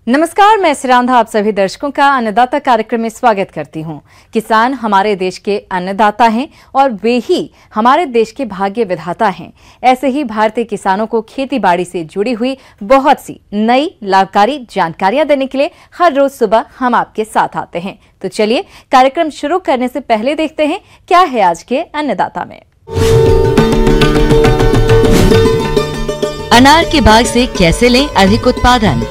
नमस्कार, मैं सिरांधा आप सभी दर्शकों का अन्नदाता कार्यक्रम में स्वागत करती हूं। किसान हमारे देश के अन्नदाता हैं और वे ही हमारे देश के भाग्य विधाता हैं। ऐसे ही भारतीय किसानों को खेती बाड़ी से जुड़ी हुई बहुत सी नई लाभकारी जानकारियां देने के लिए हर रोज सुबह हम आपके साथ आते हैं। तो चलिए कार्यक्रम शुरू करने से पहले देखते हैं क्या है आज के अन्नदाता में। अनार के बाग से कैसे लें अधिक उत्पादन।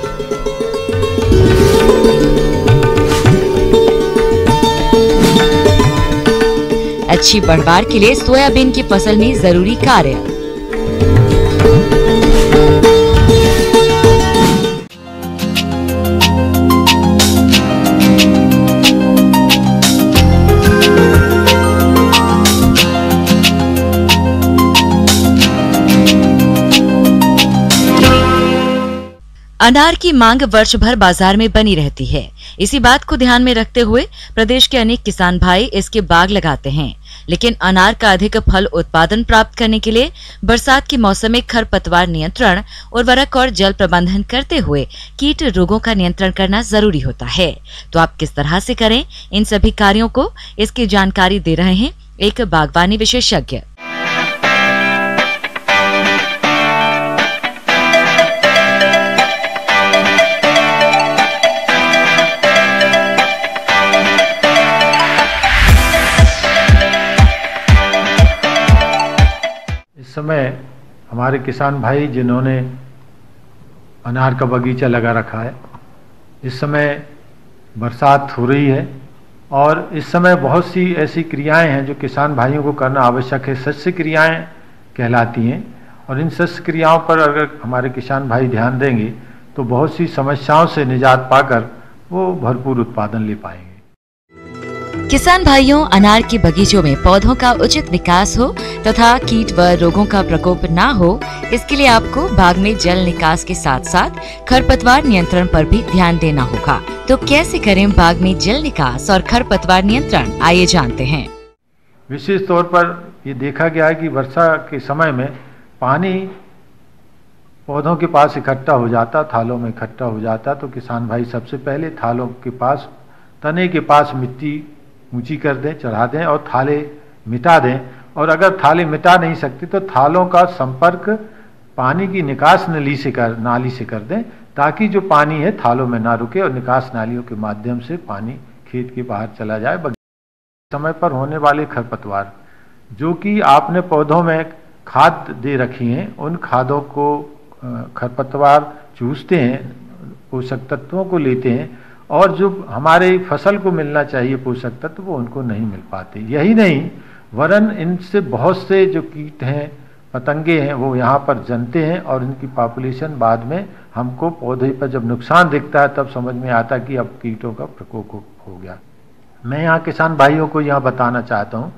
अच्छी पैदावार के लिए सोयाबीन की फसल में जरूरी कार्य। अनार की मांग वर्ष भर बाजार में बनी रहती है। इसी बात को ध्यान में रखते हुए प्रदेश के अनेक किसान भाई इसके बाग लगाते हैं, लेकिन अनार का अधिक फल उत्पादन प्राप्त करने के लिए बरसात के मौसम में खरपतवार नियंत्रण, उर्वरक और जल प्रबंधन करते हुए कीट रोगों का नियंत्रण करना जरूरी होता है। तो आप किस तरह से करें इन सभी कार्यों को, इसकी जानकारी दे रहे हैं एक बागवानी विशेषज्ञ। इस समय हमारे किसान भाई जिन्होंने अनार का बगीचा लगा रखा है, इस समय बरसात हो रही है और इस समय बहुत सी ऐसी क्रियाएं हैं जो किसान भाइयों को करना आवश्यक है। शस्य क्रियाएं कहलाती हैं और इन शस्य क्रियाओं पर अगर हमारे किसान भाई ध्यान देंगे तो बहुत सी समस्याओं से निजात पाकर वो भरपूर उत्पादन ले पाएंगे। किसान भाइयों, अनार के बगीचों में पौधों का उचित विकास हो तथा कीट व रोगों का प्रकोप ना हो, इसके लिए आपको बाग में जल निकास के साथ साथ खरपतवार नियंत्रण पर भी ध्यान देना होगा। तो कैसे करें बाग में जल निकास और खरपतवार नियंत्रण, आइए जानते हैं। विशेष तौर पर ये देखा गया है कि वर्षा के समय में पानी पौधों के पास इकट्ठा हो जाता, थालों में इकट्ठा हो जाता, तो किसान भाई सबसे पहले थालों के पास, तने के पास मिट्टी ऊंची कर दें, चढ़ा दें और थाले मिटा दें। और अगर थाले मिटा नहीं सकते तो थालों का संपर्क पानी की निकास नाली से कर दें, ताकि जो पानी है थालों में ना रुके और निकास नालियों के माध्यम से पानी खेत के बाहर चला जाए। समय पर होने वाले खरपतवार जो कि आपने पौधों में खाद दे रखी हैं, उन खादों को खरपतवार चूसते हैं, पोषक तत्वों को लेते हैं और जो हमारे फसल को मिलना चाहिए पोषक तत्व वो उनको नहीं मिल पाते। यही नहीं वरन इनसे बहुत से जो कीट हैं, पतंगे हैं, वो यहाँ पर जमते हैं और इनकी पॉपुलेशन बाद में हमको पौधे पर जब नुकसान दिखता है तब समझ में आता कि अब कीटों का प्रकोप हो गया। मैं यहाँ किसान भाइयों को यहाँ बताना चाहता हूँ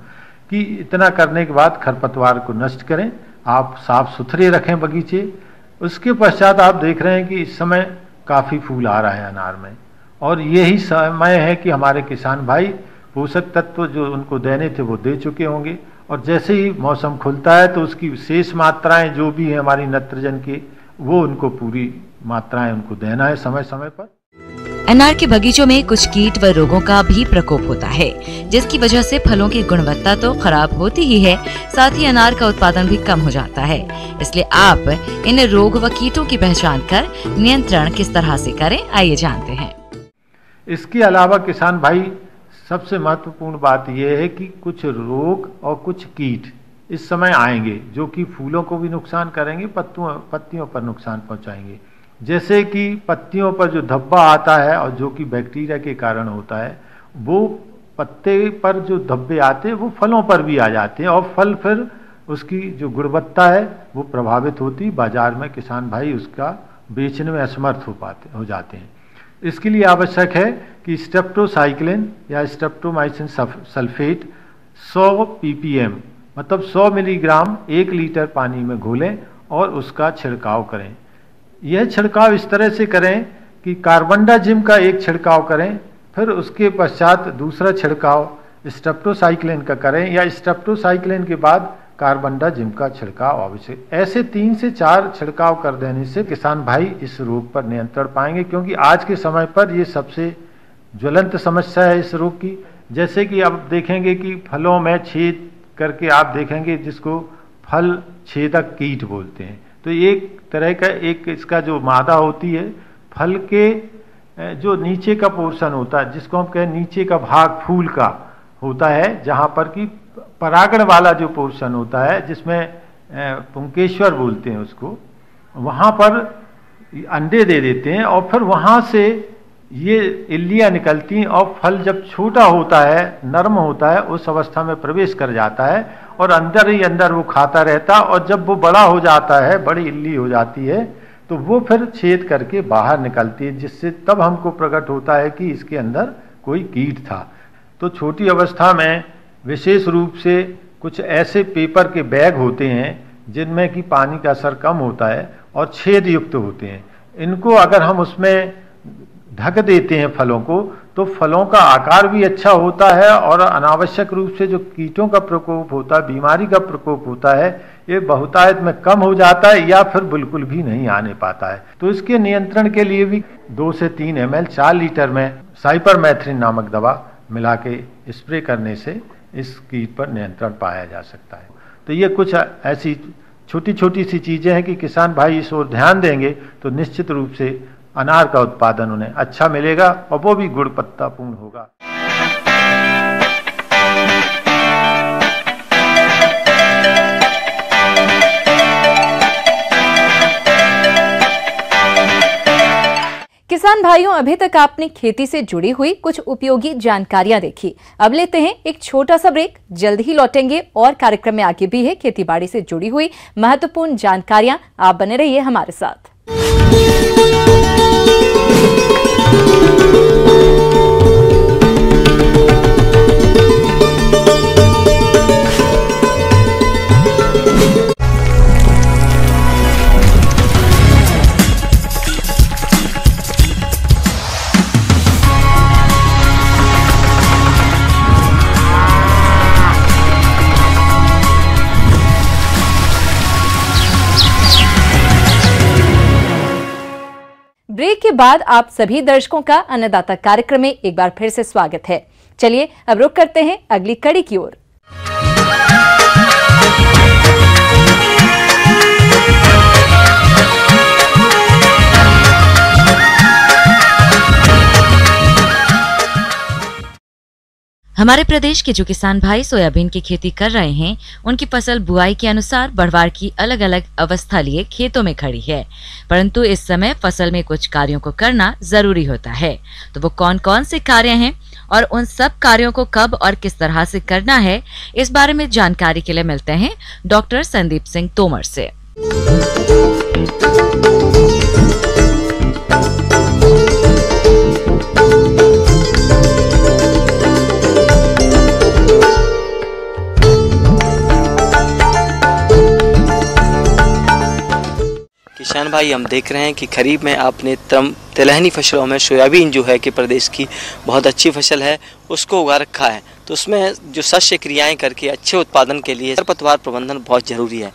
कि इतना करने के बाद खरपतवार को नष्ट करें, आप साफ सुथरे रखें बगीचे। उसके पश्चात आप देख रहे हैं कि इस समय काफ़ी फूल आ रहा है अनार में और यही समय है कि हमारे किसान भाई पोषक तत्व जो उनको देने थे वो दे चुके होंगे और जैसे ही मौसम खुलता है तो उसकी शेष मात्राएं जो भी है हमारी नाइट्रोजन की, वो उनको पूरी मात्राएं उनको देना है समय समय पर। अनार के बगीचों में कुछ कीट व रोगों का भी प्रकोप होता है, जिसकी वजह से फलों की गुणवत्ता तो खराब होती ही है, साथ ही अनार का उत्पादन भी कम हो जाता है। इसलिए आप इन रोग व कीटों की पहचान कर नियंत्रण किस तरह से करें, आइए जानते हैं। इसके अलावा किसान भाई सबसे महत्वपूर्ण बात यह है कि कुछ रोग और कुछ कीट इस समय आएंगे जो कि फूलों को भी नुकसान करेंगे, पत्तियों पर नुकसान पहुंचाएंगे। जैसे कि पत्तियों पर जो धब्बा आता है और जो कि बैक्टीरिया के कारण होता है, वो पत्ते पर जो धब्बे आते हैं वो फलों पर भी आ जाते हैं और फल फिर उसकी जो गुणवत्ता है वो प्रभावित होती, बाजार में किसान भाई उसका बेचने में असमर्थ हो जाते हैं। इसके लिए आवश्यक है कि स्ट्रेप्टोसाइक्लिन या स्ट्रेप्टोमाइसिन सल्फेट 100 ppm मतलब 100 मिलीग्राम 1 लीटर पानी में घोलें और उसका छिड़काव करें। यह छिड़काव इस तरह से करें कि कार्बनडाजिम का एक छिड़काव करें, फिर उसके पश्चात दूसरा छिड़काव स्ट्रेप्टोसाइक्लिन का करें या स्ट्रेप्टोसाइक्लिन के बाद कार्बनडाजिम का छिड़काव आवश्यक। ऐसे 3 से 4 छिड़काव कर देने से किसान भाई इस रोग पर नियंत्रण पाएंगे, क्योंकि आज के समय पर ये सबसे ज्वलंत समस्या है इस रोग की। जैसे कि अब देखेंगे कि फलों में छेद करके आप देखेंगे, जिसको फल छेदक कीट बोलते हैं। तो एक तरह का एक इसका जो मादा होती है, फल के जो नीचे का पोर्शन होता है, जिसको हम कहें नीचे का भाग फूल का होता है, जहाँ पर कि परागण वाला जो पोर्शन होता है, जिसमें पुंकेश्वर बोलते हैं उसको, वहाँ पर अंडे दे देते हैं और फिर वहाँ से ये इल्लियाँ निकलती हैं और फल जब छोटा होता है, नरम होता है, उस अवस्था में प्रवेश कर जाता है और अंदर ही अंदर वो खाता रहता है। और जब वो बड़ा हो जाता है, बड़ी इल्ली हो जाती है, तो वो फिर छेद करके बाहर निकलती है, जिससे तब हमको प्रकट होता है कि इसके अंदर कोई कीट था। तो छोटी अवस्था में विशेष रूप से कुछ ऐसे पेपर के बैग होते हैं जिनमें कि पानी का असर कम होता है और छेद युक्त होते हैं। इनको अगर हम उसमें ढक देते हैं फलों को, तो फलों का आकार भी अच्छा होता है और अनावश्यक रूप से जो कीटों का प्रकोप होता है, बीमारी का प्रकोप होता है, ये बहुतायत में कम हो जाता है या फिर बिल्कुल भी नहीं आने पाता है। तो इसके नियंत्रण के लिए भी 2 से 3 ml 4 लीटर में साइपरमेथ्रिन नामक दवा मिला के स्प्रे करने से इस कीट पर नियंत्रण पाया जा सकता है। तो ये कुछ ऐसी छोटी छोटी सी चीज़ें हैं कि किसान भाई इस ओर ध्यान देंगे तो निश्चित रूप से अनार का उत्पादन उन्हें अच्छा मिलेगा और वो भी गुणवत्तापूर्ण होगा। किसान भाइयों, अभी तक आपने खेती से जुड़ी हुई कुछ उपयोगी जानकारियां देखी। अब लेते हैं एक छोटा सा ब्रेक, जल्द ही लौटेंगे और कार्यक्रम में आगे भी है खेतीबाड़ी से जुड़ी हुई महत्वपूर्ण जानकारियां। आप बने रहिए हमारे साथ। ब्रेक के बाद आप सभी दर्शकों का अन्नदाता कार्यक्रम में एक बार फिर से स्वागत है। चलिए अब रुक करते हैं अगली कड़ी की ओर। हमारे प्रदेश के जो किसान भाई सोयाबीन की खेती कर रहे हैं, उनकी फसल बुआई के अनुसार बढ़वार की अलग अलग अवस्था लिए खेतों में खड़ी है, परंतु इस समय फसल में कुछ कार्यों को करना जरूरी होता है। तो वो कौन कौन से कार्य हैं और उन सब कार्यों को कब और किस तरह से करना है, इस बारे में जानकारी के लिए मिलते हैं डॉक्टर संदीप सिंह तोमर से। किसान भाई, हम देख रहे हैं कि खरीफ में आपने तिलहनी फसलों में सोयाबीन जो है कि प्रदेश की बहुत अच्छी फसल है, उसको उगा रखा है। तो उसमें जो शस्य क्रियाएं करके अच्छे उत्पादन के लिए खरपतवार प्रबंधन बहुत ज़रूरी है।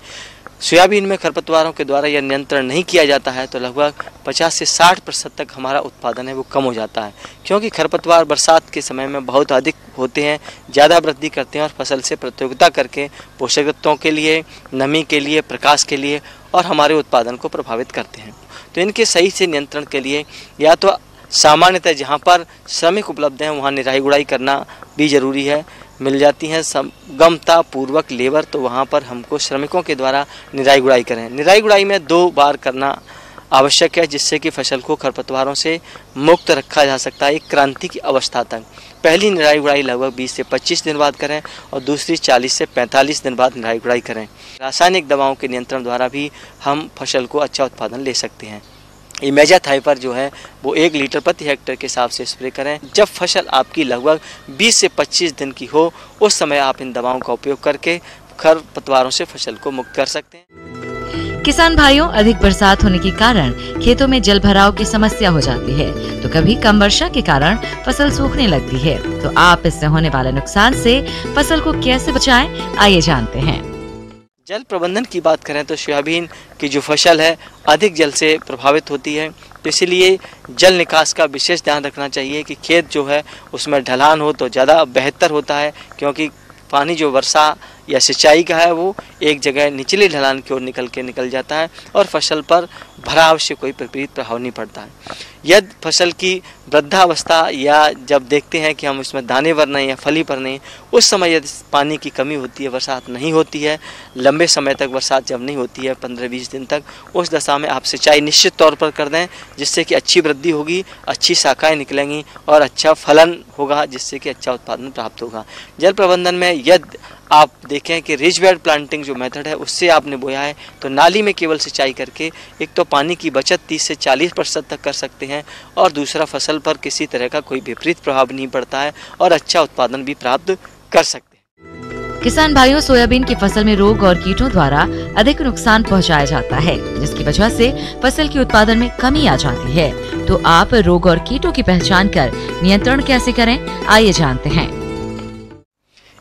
सोयाबीन में खरपतवारों के द्वारा यह नियंत्रण नहीं किया जाता है तो लगभग 50 से 60% तक हमारा उत्पादन है वो कम हो जाता है, क्योंकि खरपतवार बरसात के समय में बहुत अधिक होते हैं, ज़्यादा वृद्धि करते हैं और फसल से प्रतियोगिता करके पोषक तत्वों के लिए, नमी के लिए, प्रकाश के लिए और हमारे उत्पादन को प्रभावित करते हैं। तो इनके सही से नियंत्रण के लिए या तो सामान्यतः जहाँ पर श्रमिक उपलब्ध हैं वहाँ निराई गुड़ाई करना भी ज़रूरी है। मिल जाती हैं समगमता पूर्वक लेबर, तो वहाँ पर हमको श्रमिकों के द्वारा निराई गुड़ाई करें। निराई गुड़ाई में 2 बार करना आवश्यक है, जिससे कि फसल को खरपतवारों से मुक्त रखा जा सकता है एक क्रांति की अवस्था तक। पहली निराई गुड़ाई लगभग 20 से 25 दिन बाद करें और दूसरी 40 से 45 दिन बाद निराई गुड़ाई करें। रासायनिक दवाओं के नियंत्रण द्वारा भी हम फसल को अच्छा उत्पादन ले सकते हैं। इमेजाथाइपर जो है वो 1 लीटर प्रति हेक्टेयर के हिसाब से स्प्रे करें। जब फसल आपकी लगभग 20 से 25 दिन की हो, उस समय आप इन दवाओं का उपयोग करके खरपतवारों से फसल को मुक्त कर सकते हैं। किसान भाइयों, अधिक बरसात होने के कारण खेतों में जल भराव की समस्या हो जाती है, तो कभी कम वर्षा के कारण फसल सूखने लगती है। तो आप इससे होने वाले नुकसान से फसल को कैसे बचाएं, आइए जानते हैं। जल प्रबंधन की बात करें तो सोयाबीन की जो फसल है अधिक जल से प्रभावित होती है, तो इसीलिए जल निकास का विशेष ध्यान रखना चाहिए कि खेत जो है उसमें ढलान हो तो ज़्यादा बेहतर होता है, क्योंकि पानी जो वर्षा या सिंचाई का है वो एक जगह निचले ढलान की ओर निकल जाता है और फसल पर भराव से कोई विपरीत प्रभाव नहीं पड़ता है। यदि फसल की वृद्धावस्था या जब देखते हैं कि हम इसमें दाने भर नहीं या फली पर नहीं, उस समय यदि पानी की कमी होती है, बरसात नहीं होती है, लंबे समय तक बरसात जब नहीं होती है 15-20 दिन तक, उस दशा में आप सिंचाई निश्चित तौर पर कर दें, जिससे कि अच्छी वृद्धि होगी, अच्छी शाखाएं निकलेंगी और अच्छा फलन होगा, जिससे कि अच्छा उत्पादन प्राप्त होगा। जल प्रबंधन में यदि आप देखें कि रिज बेड प्लांटिंग जो मेथड है उससे आपने बोया है तो नाली में केवल सिंचाई करके एक तो पानी की बचत 30 से 40% तक कर सकते हैं और दूसरा फसल पर किसी तरह का कोई विपरीत प्रभाव नहीं पड़ता है और अच्छा उत्पादन भी प्राप्त कर सकते हैं। किसान भाइयों, सोयाबीन की फसल में रोग और कीटों द्वारा अधिक नुकसान पहुंचाया जाता है, जिसकी वजह से फसल के उत्पादन में कमी आ जाती है। तो आप रोग और कीटों की पहचान कर नियंत्रण कैसे करें, आइए जानते हैं।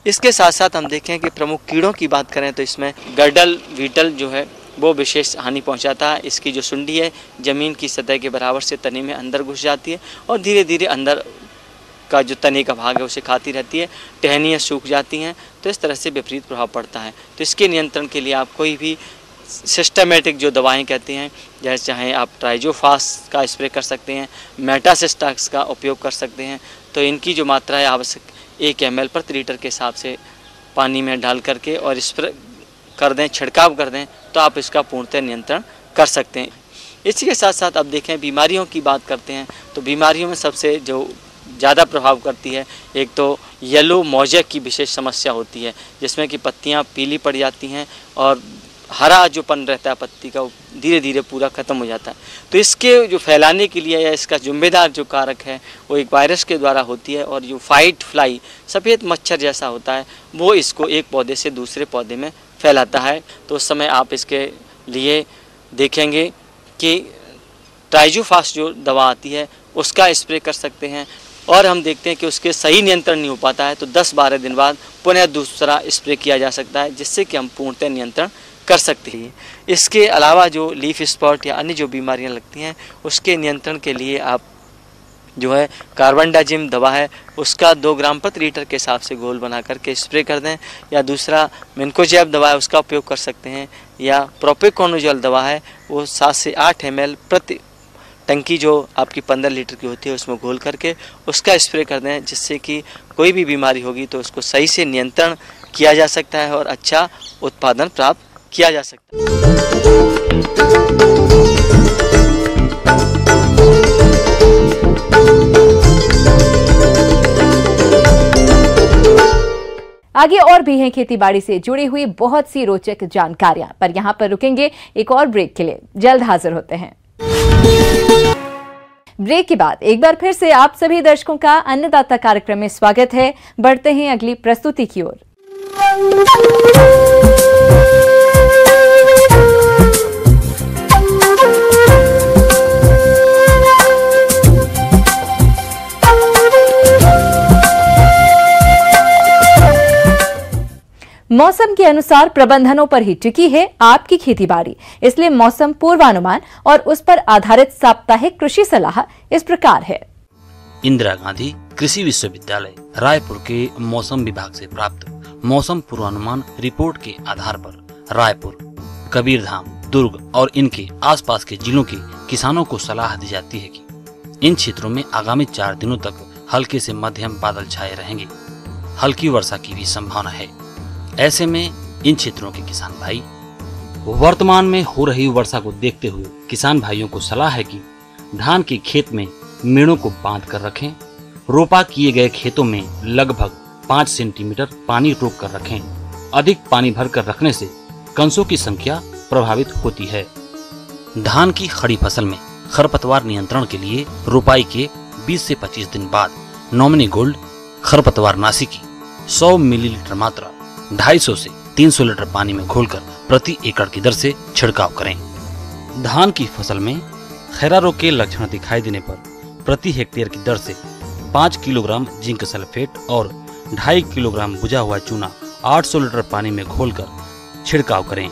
इसके साथ साथ हम देखें कि प्रमुख कीड़ों की बात करें तो इसमें गर्डल वीटल जो है वो विशेष हानि पहुंचाता है। इसकी जो सुंडी है ज़मीन की सतह के बराबर से तने में अंदर घुस जाती है और धीरे धीरे अंदर का जो तने का भाग है उसे खाती रहती है, टहनियाँ सूख जाती हैं, तो इस तरह से विपरीत प्रभाव पड़ता है। तो इसके नियंत्रण के लिए आप कोई भी सिस्टमेटिक जो दवाएं कहते हैं, जैसे चाहे आप ट्राइजोफास का स्प्रे कर सकते हैं, मेटासिस्टाक्स का उपयोग कर सकते हैं। तो इनकी जो मात्रा है आवश्यक 1 ml प्रति लीटर के हिसाब से पानी में डाल करके और स्प्रे कर दें, छिड़काव कर दें, तो आप इसका पूर्णतः नियंत्रण कर सकते हैं। इसी के साथ साथ अब देखें बीमारियों की बात करते हैं तो बीमारियों में सबसे जो ज़्यादा प्रभाव करती है, एक तो येलो मोज़ेक की विशेष समस्या होती है, जिसमें कि पत्तियां पीली पड़ जाती हैं और हरा जोपन रहता है पत्ती का धीरे धीरे पूरा ख़त्म हो जाता है। तो इसके जो फैलाने के लिए या इसका जिम्मेदार जो कारक है वो एक वायरस के द्वारा होती है और जो फाइट फ्लाई सफ़ेद मच्छर जैसा होता है वो इसको एक पौधे से दूसरे पौधे में फैलाता है। तो उस समय आप इसके लिए देखेंगे कि ट्राइजोफास जो दवा आती है उसका स्प्रे कर सकते हैं और हम देखते हैं कि उसके सही नियंत्रण नहीं हो पाता है तो 10-12 दिन बाद पुनः दूसरा स्प्रे किया जा सकता है, जिससे कि हम पूर्णतः नियंत्रण कर सकते हैं। इसके अलावा जो लीफ स्पॉट या अन्य जो बीमारियां लगती हैं उसके नियंत्रण के लिए आप जो है कार्बनडाजिम दवा है उसका 2 ग्राम प्रति लीटर के हिसाब से घोल बना करके स्प्रे कर दें, या दूसरा मिनकोजैब दवा है उसका उपयोग कर सकते हैं, या प्रोपिकोनोजोल दवा है वो 7 से 8 ml प्रति टंकी जो आपकी 15 लीटर की होती है उसमें घोल करके उसका स्प्रे कर दें, जिससे कि कोई भी बीमारी होगी तो उसको सही से नियंत्रण किया जा सकता है और अच्छा उत्पादन प्राप्त किया जा सकता है। आगे और भी हैं खेती बाड़ी से जुड़ी हुई बहुत सी रोचक जानकारियां, पर यहां पर रुकेंगे एक और ब्रेक के लिए। जल्द हाजिर होते हैं। ब्रेक के बाद एक बार फिर से आप सभी दर्शकों का अन्नदाता कार्यक्रम में स्वागत है। बढ़ते हैं अगली प्रस्तुति की ओर। मौसम के अनुसार प्रबंधनों पर ही टिकी है आपकी खेतीबाड़ी, इसलिए मौसम पूर्वानुमान और उस पर आधारित साप्ताहिक कृषि सलाह इस प्रकार है। इंदिरा गांधी कृषि विश्वविद्यालय रायपुर के मौसम विभाग से प्राप्त मौसम पूर्वानुमान रिपोर्ट के आधार पर रायपुर, कबीरधाम, दुर्ग और इनके आसपास के जिलों के किसानों को सलाह दी जाती है कि इन क्षेत्रों में आगामी 4 दिनों तक हल्के से मध्यम बादल छाए रहेंगे, हल्की वर्षा की भी संभावना है। ऐसे में इन क्षेत्रों के किसान भाई वर्तमान में हो रही वर्षा को देखते हुए किसान भाइयों को सलाह है कि धान के खेत में मेड़ों को बांध कर रखें, रोपा किए गए खेतों में लगभग 5 सेंटीमीटर पानी रोक कर रखें। अधिक पानी भर कर रखने से कंसों की संख्या प्रभावित होती है। धान की खड़ी फसल में खरपतवार नियंत्रण के लिए रोपाई के 20 से 25 दिन बाद नॉमिनी गोल्ड खरपतवार नाशी की 100 मिलीलीटर मात्रा 250 से 300 लीटर पानी में घोलकर प्रति एकड़ की दर से छिड़काव करें। धान की फसल में खैरा रोग के लक्षण दिखाई देने पर प्रति हेक्टेयर की दर से 5 किलोग्राम जिंक सल्फेट और 2.5 किलोग्राम बुझा हुआ चूना 800 लीटर पानी में घोलकर छिड़काव करें।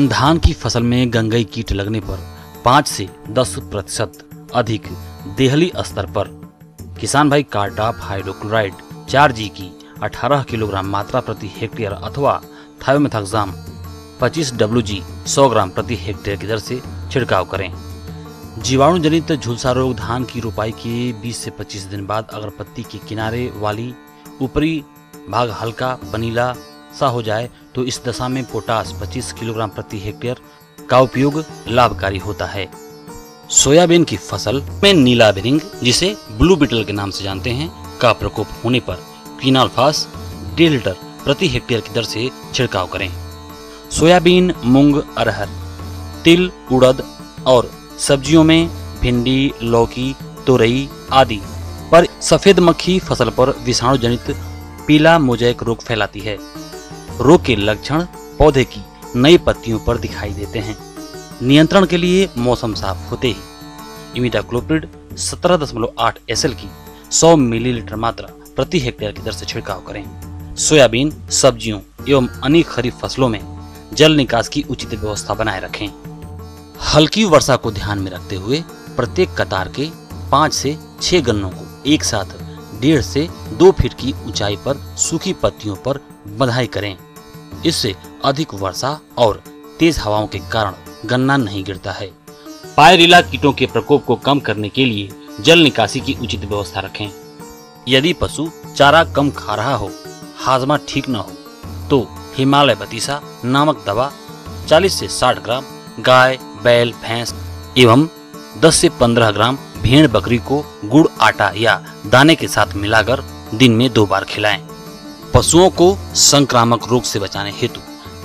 धान की फसल में गंगई कीट लगने पर 5 से 10% अधिक देहली स्तर पर किसान भाई कार्डाप हाइड्रोक्लोराइड 4G की 18 किलोग्राम मात्रा प्रति हेक्टेयर अथवा थायोमेथाक्साम 25 WG 100 ग्राम प्रति हेक्टेयर की दर से छिड़काव करें। जीवाणु जनित झुलसा रोग धान की रोपाई के 20 से 25 दिन बाद अगर पत्ती के किनारे वाली ऊपरी भाग हल्का पनीला सा हो जाए तो इस दशा में पोटास 25 किलोग्राम प्रति हेक्टेयर का उपयोग लाभकारी होता है। सोयाबीन की फसल में नीला भिरिंग, जिसे ब्लू बीटल के नाम से जानते हैं, का प्रकोप होने पर क्विनाल्फास 1.5 लीटर प्रति हेक्टेयर की दर से छिड़काव करें। सोयाबीन, मूंग, अरहर, तिल, उड़द और सब्जियों में भिंडी, लौकी, तोरई आदि पर सफेद मक्खी फसल पर विषाणु जनित पीला मोज़ेक रोग फैलाती है। रोग के लक्षण पौधे की नई पत्तियों पर दिखाई देते हैं। नियंत्रण के लिए मौसम साफ होते ही इमिडाक्लोप्रिड 17.8 SL की 100 मिलीलीटर मात्रा प्रति हेक्टेयर की दर से छिड़काव करें। सोयाबीन, सब्जियों एवं अन्य खरीफ फसलों में जल निकास की उचित व्यवस्था बनाए रखें। हल्की वर्षा को ध्यान में रखते हुए प्रत्येक कतार के 5 से 6 गन्नों को एक साथ 1.5 से 2 फीट की ऊंचाई पर सूखी पत्तियों पर बंधाई करें। इससे अधिक वर्षा और तेज हवाओं के कारण गन्ना नहीं गिरता है। पायरिला कीटों के प्रकोप को कम करने के लिए जल निकासी की उचित व्यवस्था रखें। यदि पशु चारा कम खा रहा हो, हाजमा ठीक न हो, तो हिमालय बतीसा नामक दवा 40 से 60 ग्राम गाय, बैल, भैंस एवं 10 से 15 ग्राम भेड़ बकरी को गुड़, आटा या दाने के साथ मिलाकर दिन में 2 बार खिलाएं। पशुओं को संक्रामक रोग से बचाने हेतु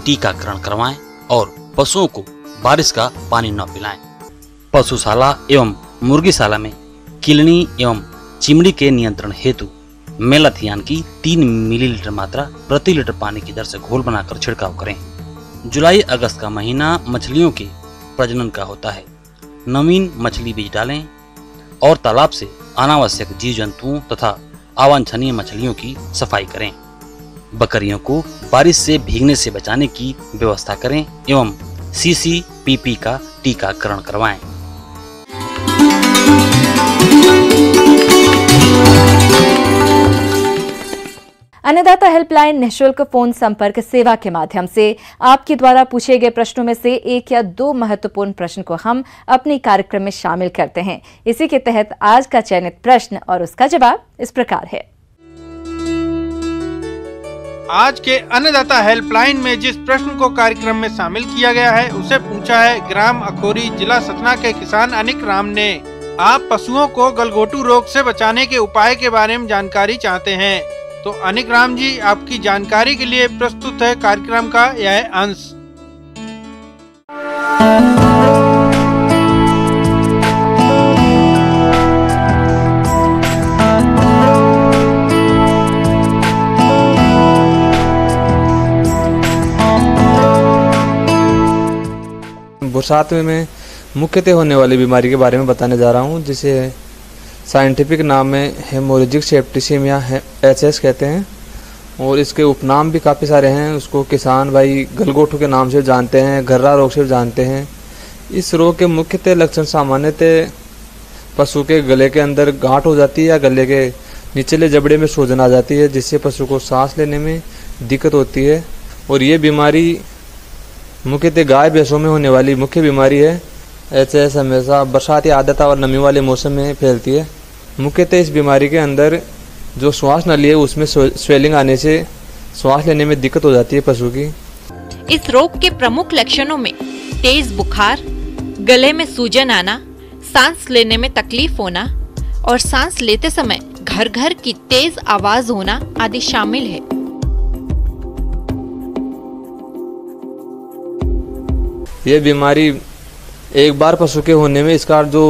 टीकाकरण करवाएं और पशुओं को बारिश का पानी न पिलाएं। पशुशाला एवं मुर्गीशाला में किलनी एवं चिमड़ी के नियंत्रण हेतु मेलाथियान की 3 मिलीलीटर मात्रा प्रति लीटर पानी की दर से घोल बनाकर छिड़काव करें। जुलाई अगस्त का महीना मछलियों के प्रजनन का होता है। नवीन मछली बीज डालें और तालाब से अनावश्यक जीव जंतुओं तथा अवांछनीय मछलियों की सफाई करें। बकरियों को बारिश से भीगने से बचाने की व्यवस्था करें एवं CCPP का टीकाकरण करवाएं। अन्नदाता हेल्पलाइन निःशुल्क फोन संपर्क सेवा के माध्यम से आपके द्वारा पूछे गए प्रश्नों में से 1 या 2 महत्वपूर्ण प्रश्न को हम अपने कार्यक्रम में शामिल करते हैं। इसी के तहत आज का चयनित प्रश्न और उसका जवाब इस प्रकार है। आज के अन्नदाता हेल्पलाइन में जिस प्रश्न को कार्यक्रम में शामिल किया गया है उसे पूछा है ग्राम अखोरी, जिला सतना के किसान अनिक राम ने। आप पशुओं को गलघोटू रोग से बचाने के उपाय के बारे में जानकारी चाहते हैं, तो अनिक राम जी आपकी जानकारी के लिए प्रस्तुत है कार्यक्रम का यह अंश। बरसात में मुख्यतः होने वाली बीमारी के बारे में बताने जा रहा हूँ, जिसे साइंटिफिक नाम में हेमोरेजिक सेप्टिसिमिया HS कहते हैं और इसके उपनाम भी काफ़ी सारे हैं। उसको किसान भाई गलघोटू के नाम से जानते हैं, घर्रा रोग से जानते हैं। इस रोग के मुख्यतः लक्षण सामान्यतः पशु के गले के अंदर गांठ हो जाती है या गले के निचले जबड़े में सूजन आ जाती है, जिससे पशु को सांस लेने में दिक्कत होती है। और ये बीमारी मुख्यतः गाय भैंसों में होने वाली मुख्य बीमारी है। HS हमेशा बरसात या आर्द्रता और नमी वाले मौसम में फैलती है। मुख्यतः इस बीमारी के अंदर जो श्वास नली है उसमें स्वेलिंग आने से श्वास लेने में दिक्कत हो जाती है पशु की। इस रोग के प्रमुख लक्षणों में तेज बुखार, गले में सूजन आना, सांस लेने में तकलीफ होना और सांस लेते समय घर घर की तेज आवाज होना आदि शामिल है। ये बीमारी एक बार पशु के होने में इसका जो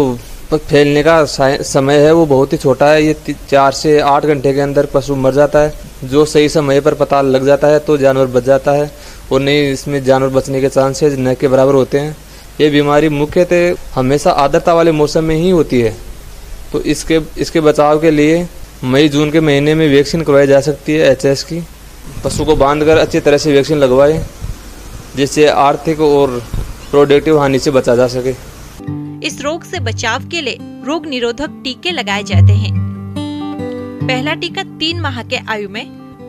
फैलने का समय है वो बहुत ही छोटा है। ये 4 से 8 घंटे के अंदर पशु मर जाता है। जो सही समय पर पता लग जाता है तो जानवर बच जाता है और नहीं इसमें जानवर बचने के चांसेस न के बराबर होते हैं। ये बीमारी मुख्यतः हमेशा आर्द्रता वाले मौसम में ही होती है। तो इसके बचाव के लिए मई जून के महीने में वैक्सीन करवाई जा सकती है HS की। पशु को बांधकर अच्छी तरह से वैक्सीन लगवाए जिससे आर्थिक और प्रोडक्टिव हानि से बचा जा सके। इस रोग से बचाव के लिए रोग निरोधक टीके लगाए जाते हैं। पहला टीका 3 माह के आयु में,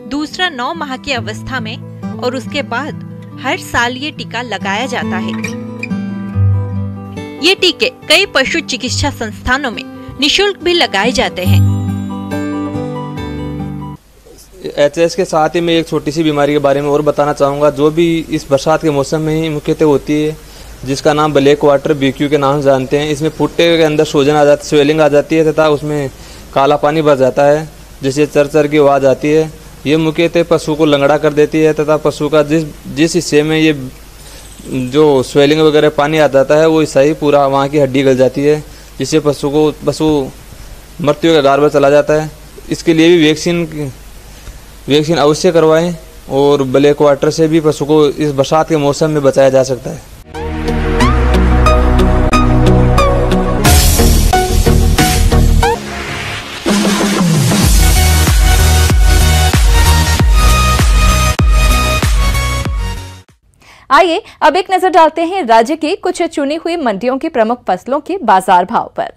दूसरा 9 माह की अवस्था में और उसके बाद हर साल ये टीका लगाया जाता है। ये टीके कई पशु चिकित्सा संस्थानों में निशुल्क भी लगाए जाते हैं। एचएस के साथ ही मैं एक छोटी सी बीमारी के बारे में और बताना चाहूँगा, जो भी इस बरसात के मौसम में ही मुख्यतः होती है, जिसका नाम ब्लैक वाटर BQ के नाम से जानते हैं। इसमें फुट्टे के अंदर सूजन आ जाती, स्वेलिंग आ जाती है तथा उसमें काला पानी भर जाता है, जिससे चर की आवाज़ आती है। ये मुख्यतः पशु को लंगड़ा कर देती है तथा पशु का जिस हिस्से में ये जो स्वेलिंग वगैरह पानी आ जाता है वो हिस्सा ही पूरा वहाँ की हड्डी गल जाती है, जिससे पशु मृत्यु के कगार पर चला जाता है। इसके लिए भी वैक्सीन अवश्य करवाएं और ब्लैक वाटर से भी पशु को इस बरसात के मौसम में बचाया जा सकता है। आइए अब एक नजर डालते हैं राज्य की कुछ चुनी हुई मंडियों की प्रमुख फसलों के बाजार भाव पर।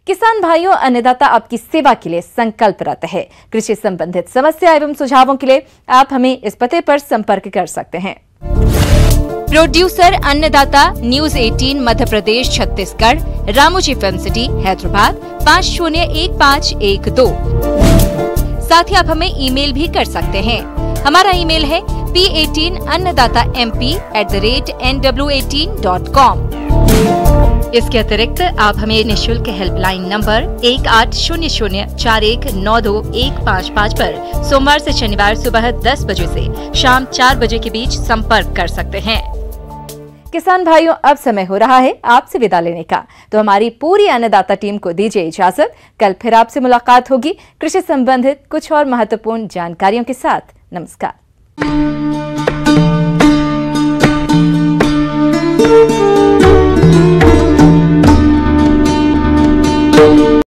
किसान भाइयों, अन्नदाता आपकी सेवा के लिए संकल्परत है। कृषि संबंधित समस्या एवं सुझावों के लिए आप हमें इस पते पर संपर्क कर सकते हैं। प्रोड्यूसर अन्नदाता, news 18 Madhya Pradesh Chhattisgarh, Ramoji film city Hyderabad 501512। साथ ही आप हमें ईमेल भी कर सकते हैं। हमारा ईमेल है p18annadatamp@nw18.com। इसके अतिरिक्त आप हमें निःशुल्क हेल्पलाइन नंबर 1800419215 पर सोमवार से शनिवार सुबह 10 बजे से शाम 4 बजे के बीच संपर्क कर सकते हैं। किसान भाइयों, अब समय हो रहा है आपसे विदा लेने का, तो हमारी पूरी अन्नदाता टीम को दीजिए इजाजत। कल फिर आपसे मुलाकात होगी कृषि संबंधित कुछ और महत्वपूर्ण जानकारियों के साथ। नमस्कार।